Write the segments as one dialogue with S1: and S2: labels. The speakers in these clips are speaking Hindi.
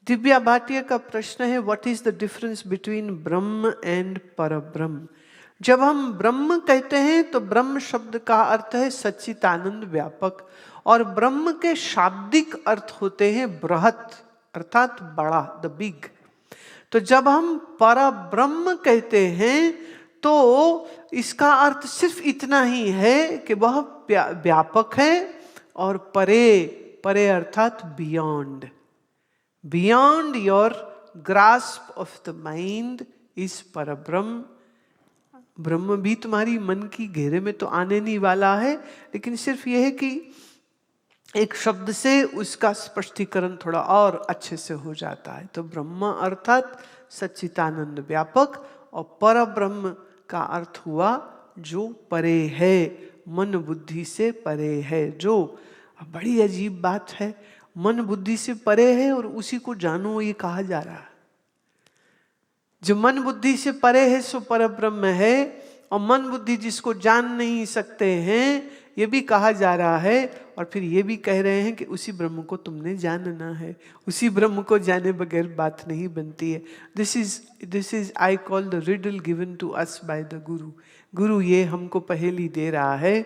S1: दिव्या भाटिया का प्रश्न है, what is the difference between Brahma and परब्रह्म? जब हम ब्रह्म कहते हैं तो ब्रह्म शब्द का अर्थ है सच्चिदानंद व्यापक, और ब्रह्म के शाब्दिक अर्थ होते हैं बृहत अर्थात बड़ा, द बिग। तो जब हम परब्रह्म कहते हैं तो इसका अर्थ सिर्फ इतना ही है कि वह व्यापक है, और परे, परे अर्थात beyond, beyond your grasp of the mind is परब्रह्म। ब्रह्म भी तुम्हारी मन की घेरे में तो आने नहीं वाला है, लेकिन सिर्फ यह है कि एक शब्द से उसका स्पष्टीकरण थोड़ा और अच्छे से हो जाता है। तो ब्रह्म अर्थात सच्चिदानंद व्यापक, और परब्रह्म का अर्थ हुआ जो परे है, मन बुद्धि से परे है। जो बड़ी अजीब बात है, मन बुद्धि से परे है और उसी को जानो, ये कहा जा रहा है। जो मन बुद्धि से परे है सो परब्रह्म है, और मन बुद्धि जिसको जान नहीं सकते हैं ये भी कहा जा रहा है। और फिर ये भी कह रहे हैं कि उसी ब्रह्म को तुमने जानना है, उसी ब्रह्म को जाने बगैर बात नहीं बनती है। This is I call the riddle given to us by the guru. गुरु ये हमको पहेली दे रहा है,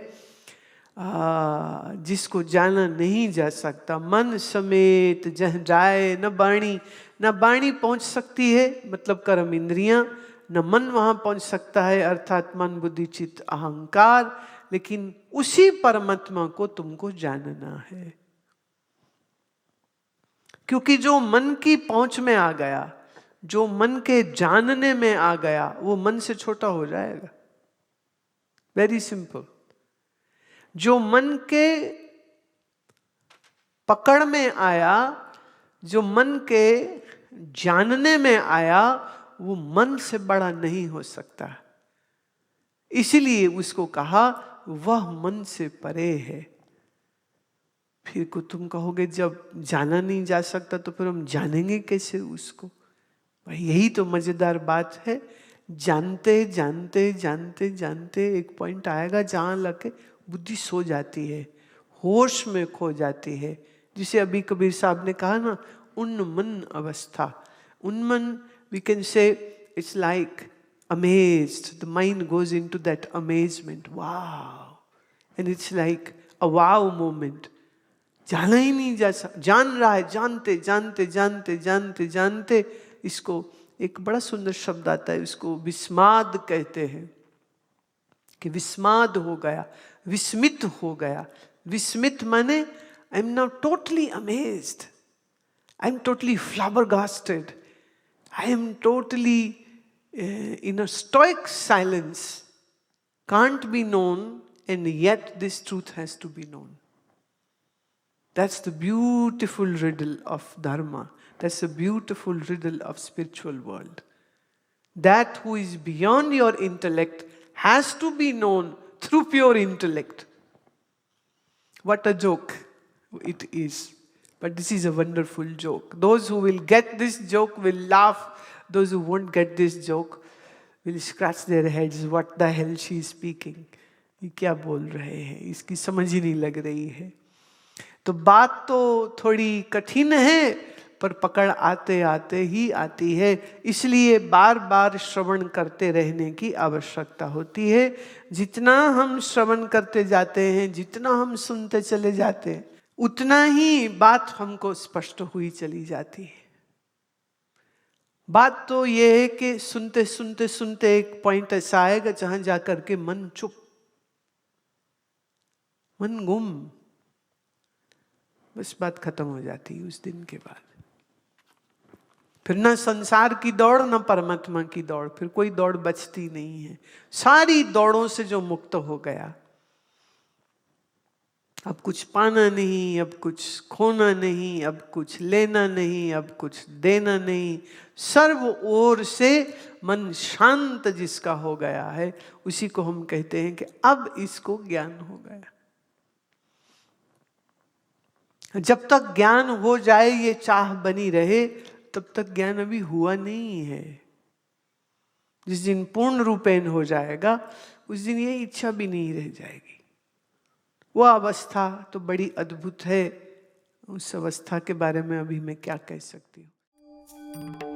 S1: जिसको जाना नहीं जा सकता। मन समेत जह जाए न बाणी, न बाणी पहुंच सकती है मतलब कर्म इंद्रियां, न मन वहां पहुंच सकता है अर्थात मन बुद्धि चित्त अहंकार, लेकिन उसी परमात्मा को तुमको जानना है। क्योंकि जो मन की पहुंच में आ गया, जो मन के जानने में आ गया, वो मन से छोटा हो जाएगा। Very simple. जो मन के पकड़ में आया, जो मन के जानने में आया, वो मन से बड़ा नहीं हो सकता। इसीलिए उसको कहा वह मन से परे है। फिर को तुम कहोगे जब जाना नहीं जा सकता तो फिर हम जानेंगे कैसे उसको? भाई यही तो मजेदार बात है। जानते जानते जानते जानते एक पॉइंट आएगा जहां लगे बुद्धि सो जाती है, होश में खो जाती है, जिसे अभी कबीर साहब ने कहा ना, उन्मन अवस्था। उन्मन, we can say it's like amazed, the mind goes into that amazement, wow, and it's like a wow moment. जाना ही नहीं जा सकता, जान रहा है, जानते जानते जानते जानते जानते। इसको एक बड़ा सुंदर शब्द आता है, उसको विस्माद कहते हैं, कि विस्माद हो गया, विस्मित हो गया। विस्मित माने I am now totally amazed, I am totally flabbergasted, I am totally in a stoic silence, can't be known, and yet this truth has to be known. That's the beautiful riddle of dharma. That's the beautiful riddle of spiritual world. That who is beyond your intellect has to be known through pure intellect. What a joke it is. But this is a wonderful joke. Those who will get this joke will laugh. Those who won't get this joke will scratch their heads. What the hell she is speaking? ये क्या बोल रहे हैं, इसकी समझ ही नहीं लग रही है। तो बात तो थोड़ी कठिन है, पर पकड़ आते आते ही आती है। इसलिए बार बार श्रवण करते रहने की आवश्यकता होती है। जितना हम श्रवण करते जाते हैं, जितना हम सुनते चले जाते हैं, उतना ही बात हमको स्पष्ट हुई चली जाती है। बात तो ये है कि सुनते सुनते सुनते एक पॉइंट ऐसा आएगा जहां जाकर के मन चुप, मन गुम, बस बात खत्म हो जाती है उस दिन के बाद। फिर ना संसार की दौड़, ना परमात्मा की दौड़, फिर कोई दौड़ बचती नहीं है। सारी दौड़ों से जो मुक्त हो गया, अब कुछ पाना नहीं, अब कुछ खोना नहीं, अब कुछ लेना नहीं, अब कुछ देना नहीं, सर्व ओर से मन शांत जिसका हो गया है, उसी को हम कहते हैं कि अब इसको ज्ञान हो गया। जब तक ज्ञान हो जाए ये चाह बनी रहे, तब तक ज्ञान अभी हुआ नहीं है। जिस दिन पूर्ण रूपेण हो जाएगा, उस दिन ये इच्छा भी नहीं रह जाएगी। वो अवस्था तो बड़ी अद्भुत है। उस अवस्था के बारे में अभी मैं क्या कह सकती हूँ।
S2: है।